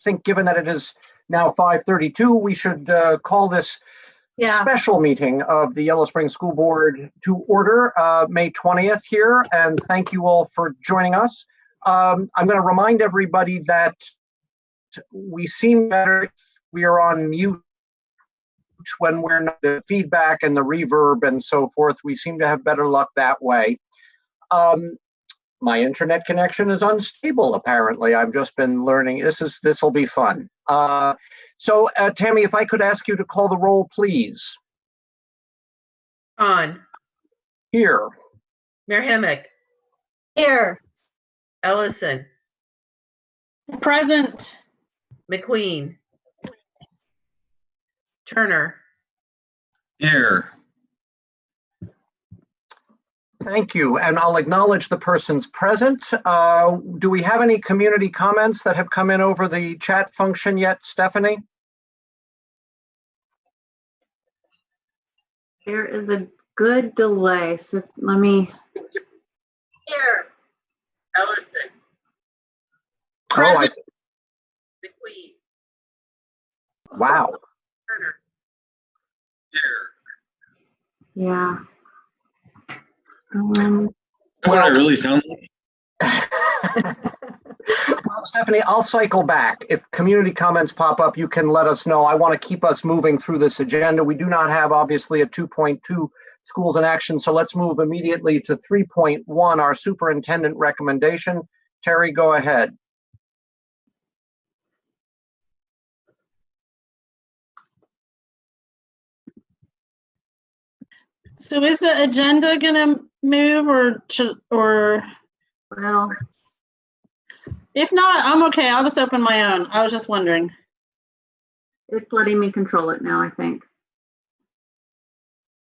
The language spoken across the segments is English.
think given that it is now 5:32, we should call this special meeting of the Yellow Springs School Board to order, May 20th here, and thank you all for joining us. I'm going to remind everybody that we seem better if we are on mute when we're not, the feedback and the reverb and so forth. We seem to have better luck that way. My internet connection is unstable, apparently. I've just been learning. This will be fun. So, Tammy, if I could ask you to call the roll, please. On. Here. Merhemic. Here. Ellison. Present. McQueen. Turner. Here. Thank you, and I'll acknowledge the persons present. Do we have any community comments that have come in over the chat function yet, Stephanie? There is a good delay, so let me. Here. Ellison. Oh, I see. McQueen. Wow. Turner. Here. Yeah. What I really sound like? Well, Stephanie, I'll cycle back. If community comments pop up, you can let us know. I want to keep us moving through this agenda. We do not have, obviously, a 2.2 schools in action, so let's move immediately to 3.1, our superintendent recommendation. Terry, go ahead. So is the agenda gonna move or Well, if not, I'm okay. I'll just open my own. I was just wondering. it's letting me control it now, I think.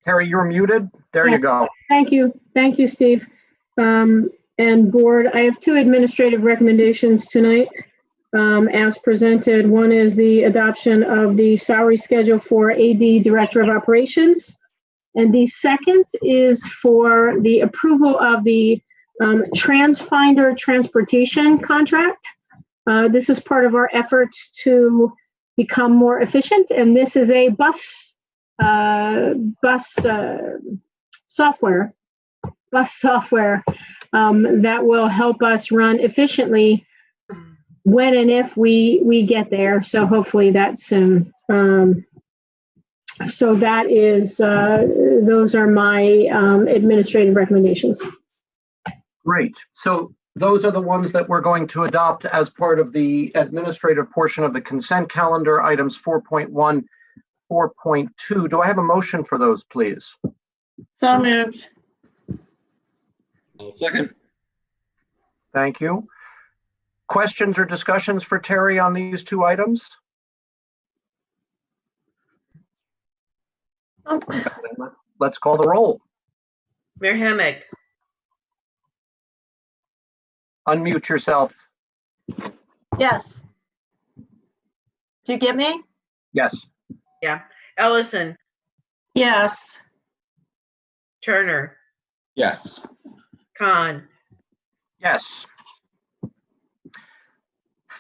Terry, you're muted. There you go. Thank you. Thank you, Steve. And board, I have two administrative recommendations tonight as presented. One is the adoption of the salary schedule for AD Director of Operations. And the second is for the approval of the TransFinder transportation contract. This is part of our efforts to become more efficient, and this is a bus software that will help us run efficiently when and if we get there. So hopefully that's soon. So that is, those are my administrative recommendations. Great. So those are the ones that we're going to adopt as part of the administrative portion of the consent calendar, items 4.1, 4.2. Do I have a motion for those, please? So moved. I'll second. Thank you. Questions or discussions for Terry on these two items? Let's call the roll. Merhemic. Unmute yourself. Yes. Do you get me? Yes. Yeah. Ellison. Yes. Turner. Yes. Khan. Yes.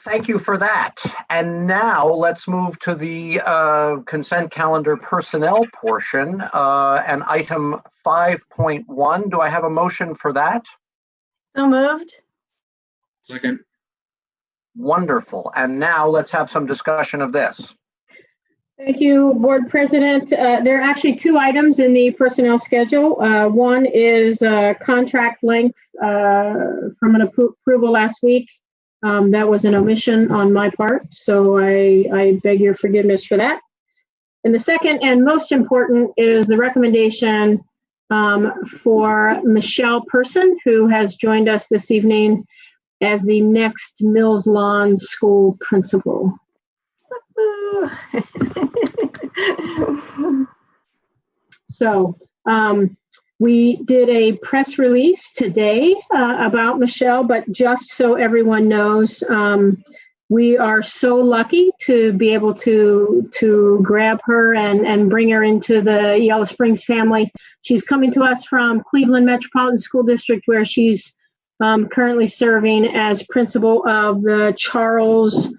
Thank you for that. And now let's move to the consent calendar personnel portion and item 5.1. Do I have a motion for that? So moved. Second. Wonderful. And now let's have some discussion of this. Thank you, Board President. There are actually two items in the personnel schedule. One is contract length from an approval last week. That was an omission on my part, so I beg your forgiveness for that. And the second and most important is the recommendation for Michelle Person, who has joined us this evening as the next Mills Lawn School principal. So we did a press release today about Michelle, but just so everyone knows, we are so lucky to be able to grab her and bring her into the Yellow Springs family. She's coming to us from Cleveland Metropolitan School District, where she's currently serving as principal of the Charles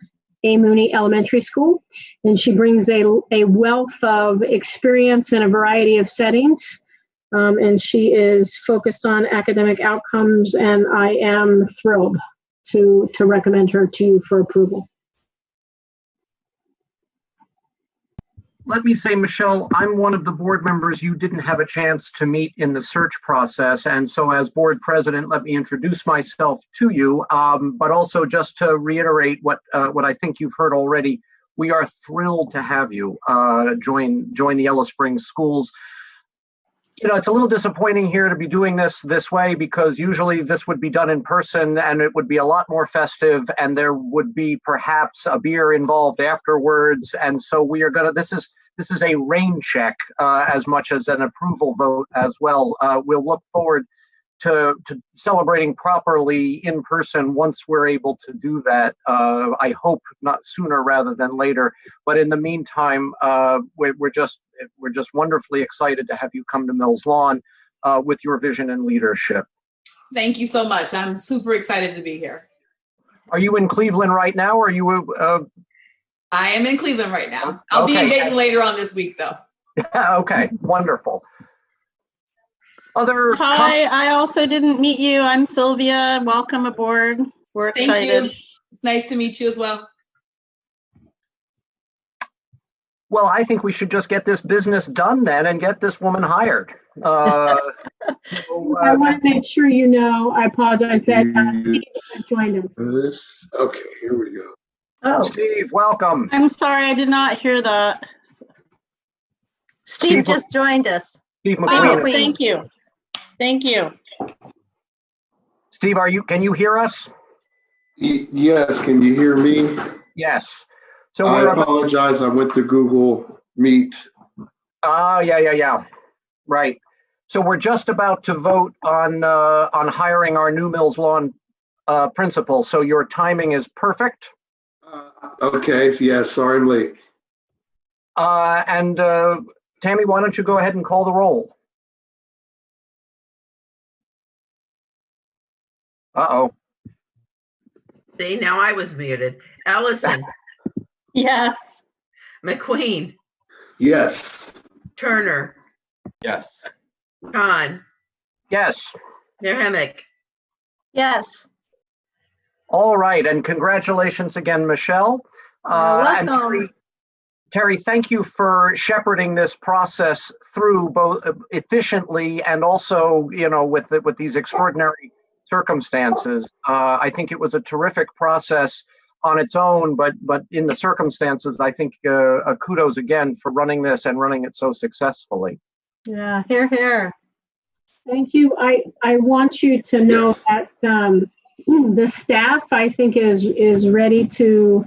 A. Mooney Elementary School. And she brings a wealth of experience in a variety of settings. And she is focused on academic outcomes, and I am thrilled to recommend her to you for approval. Let me say, Michelle, I'm one of the board members you didn't have a chance to meet in the search process. And so as board president, let me introduce myself to you, but also just to reiterate what I think you've heard already. We are thrilled to have you join the Yellow Springs schools. You know, it's a little disappointing here to be doing this way, because usually this would be done in person and it would be a lot more festive, and there would be perhaps a beer involved afterwards. And so we are this is a rain check as much as an approval vote as well. We'll look forward to celebrating properly in person once we're able to do that. I hope not sooner rather than later. But in the meantime, we're just wonderfully excited to have you come to Mills Lawn with your vision and leadership. Thank you so much. I'm super excited to be here. Are you in Cleveland right now, or are you? I am in Cleveland right now. I'll be in Dayton later on this week, though. Okay, wonderful. Hi, I also didn't meet you. I'm Sylvia. Welcome aboard. We're excited. Thank you. It's nice to meet you as well. Well, I think we should just get this business done then and get this woman hired. I want to make sure you know, I apologize that Steve has joined us. Okay, here we go. Oh, Steve, welcome. I'm sorry, I did not hear that. Steve just joined us. Steve Oh, McQueen. thank you. Thank you. Steve, can you hear us? Yes, can you hear me? Yes. So I apologize, I went to Google Meet. Yeah. Right. So we're just about to vote on hiring our new Mills Lawn principal. So your timing is perfect. Okay, yeah, sorry I'm late. And Tammy, why don't you go ahead and call the roll? Uh-oh. See, now I was muted. Ellison. Yes. McQueen. Yes. Turner. Yes. Khan. Yes. Nehemic. Yes. All right, and congratulations again, Michelle. Welcome. And Terry, thank you for shepherding this process through both efficiently and also, you know, with these extraordinary circumstances. I think it was a terrific process on its own, but in the circumstances, I think kudos again for running this and running it so successfully. Yeah, here. Thank you. I want you to know that the staff, I think, is ready to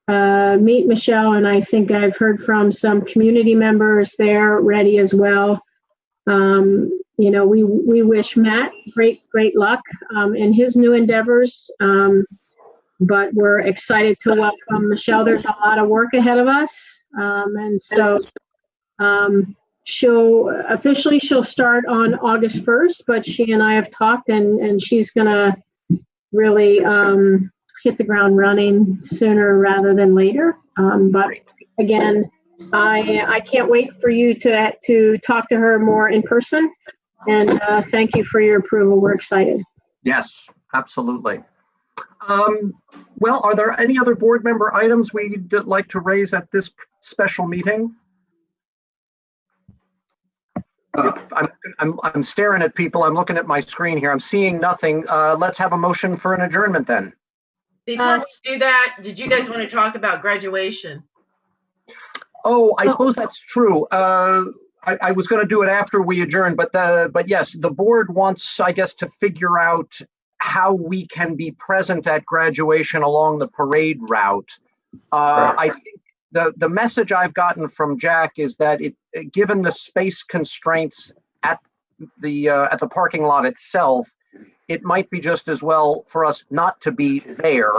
meet Michelle, and I think I've heard from some community members there ready as well. You know, we wish Matt great luck in his new endeavors, but we're excited to welcome Michelle. There's a lot of work ahead of us, and so she'll start on August 1st, but she and I have talked, and she's gonna really hit the ground running sooner rather than later. But again, I can't wait for you to talk to her more in person. And thank you for your approval. We're excited. Yes, absolutely. Well, are there any other board member items we'd like to raise at this special meeting? I'm staring at people. I'm looking at my screen here. I'm seeing nothing. Let's have a motion for an adjournment then. Before we do that, did you guys want to talk about graduation? Oh, I suppose that's true. I was going to do it after we adjourn, but yes, the board wants, I guess, to figure out how we can be present at graduation along the parade route. I think the message I've gotten from Jack is that given the space constraints at the parking lot itself, it might be just as well for us not to be there.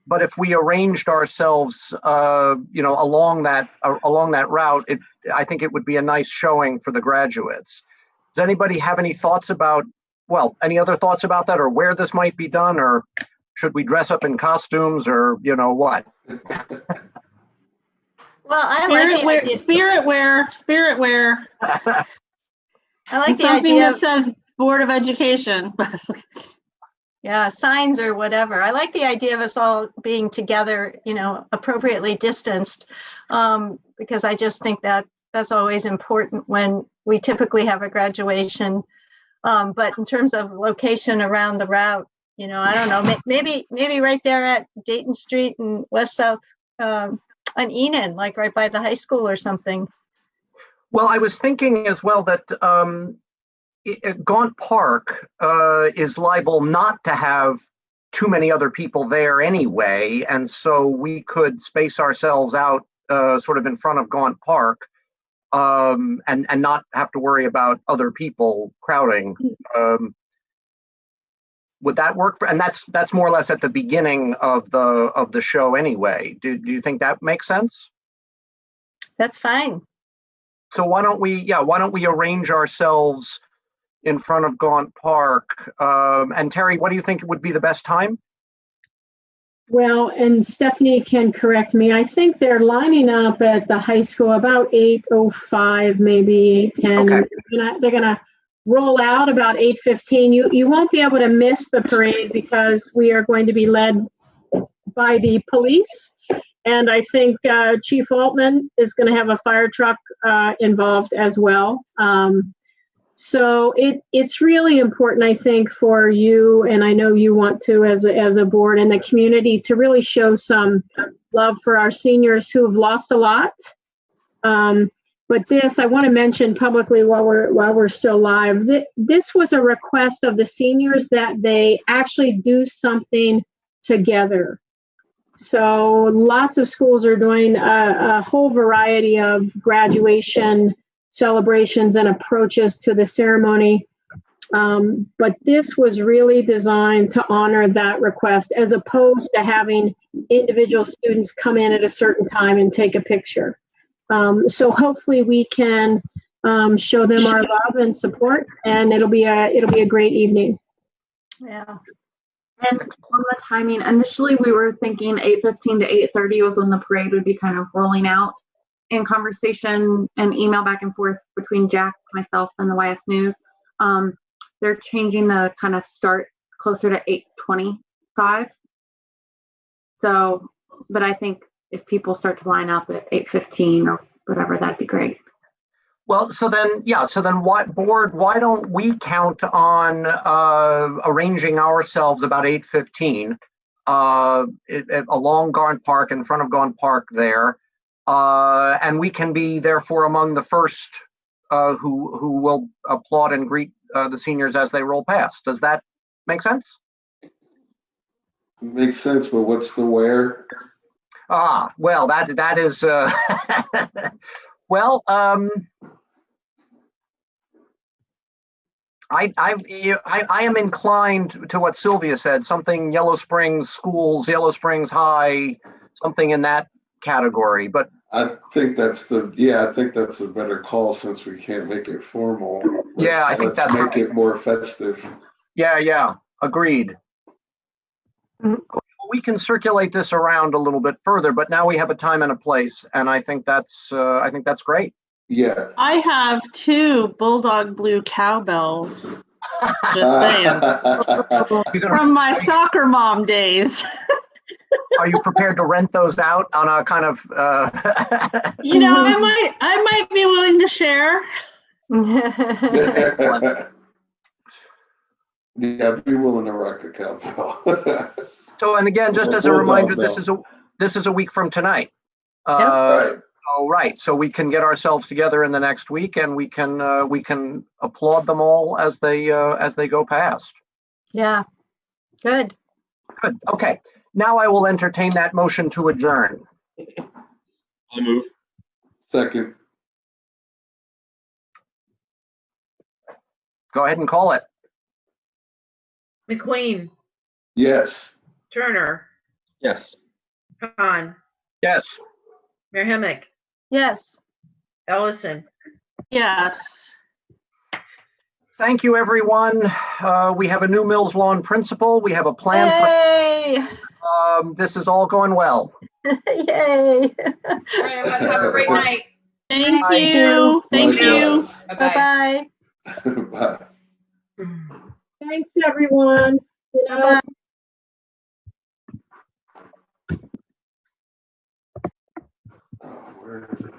But if we arranged ourselves, along that route, I think it would be a nice showing for the graduates. Does anybody have any other thoughts about that, or where this might be done, or Should we dress up in costumes or, what? Well, I like Spirit wear. I like the Something idea that of, says Board of Education. yeah, signs or whatever. I like the idea of us all being together, appropriately distanced, because I just think that that's always important when we typically have a graduation. But in terms of location around the route, I don't know, maybe right there at Dayton Street and West South, on Enon, like right by the high school or something. Well, I was thinking as well that Gaunt Park is liable not to have too many other people there anyway, and so we could space ourselves out sort of in front of Gaunt Park, and not have to worry about other people crowding. Would that work and that's more or less at the beginning of the show anyway. Do you think that makes sense? That's fine. So why don't we arrange ourselves in front of Gaunt Park? And Terry, what do you think would be the best time? Well, and Stephanie can correct me. I think they're lining up at the high school about 8:05, maybe 8:10. Okay. They're gonna roll out about 8:15. You won't be able to miss the parade because we are going to be led by the police. And I think Chief Altman is going to have a fire truck involved as well. So it's really important, I think, for you, and I know you want to as a board and the community, to really show some love for our seniors who have lost a lot. But this, I want to mention publicly while we're still live, this was a request of the seniors that they actually do something together. So lots of schools are doing a whole variety of graduation celebrations and approaches to the ceremony. But this was really designed to honor that request, as opposed to having individual students come in at a certain time and take a picture. So hopefully we can show them our love and support, and it'll be a great evening. Yeah. And on the timing, initially we were thinking 8:15 to 8:30 was when the parade would be kind of rolling out. In conversation and email back and forth between Jack, myself, and the YS News, they're changing the kind of start closer to 8:25. So, but I think if people start to line up at 8:15 or whatever, that'd be great. Well, so then why don't we count on arranging ourselves about 8:15 along Gaunt Park, in front of Gaunt Park there, and we can be therefore among the first who will applaud and greet the seniors as they roll past. Does that make sense? Makes sense, but what's the where? Well, that is well. I am inclined to what Sylvia said. Something Yellow Springs Schools, Yellow Springs High, something in that category. But I think that's a better call since we can't make it formal. I think that's make it more festive. Yeah, agreed. Mhm. We can circulate this around a little bit further, but now we have a time and a place, and I think that's great. Yeah. I have 2 bulldog blue cowbells. Just saying. From my soccer mom days. Are you prepared to rent those out on a kind of? I might be willing to share. Yeah, be willing to rock a cowbell. So, and again, just as a reminder, this is a week from tonight. Right. All right, so we can get ourselves together in the next week, and we can applaud them all as they go past. Yeah. Good. Good. Okay. Now I will entertain that motion to adjourn. I'll move. Second. Go ahead and call it. McQueen, Yes. Turner, Yes. Khan, Yes. Mayor Hemick, Yes. Ellison. Yes. Thank you, everyone. We have a new Mills Lawn principal. We have a plan Yay! for, this is all going well. Yay! All right, everyone, have a great night. Thank Bye. you. Thank you. Bye-bye. Bye-bye. Bye. Thanks, everyone. You know, Bye-bye. Oh, where is it?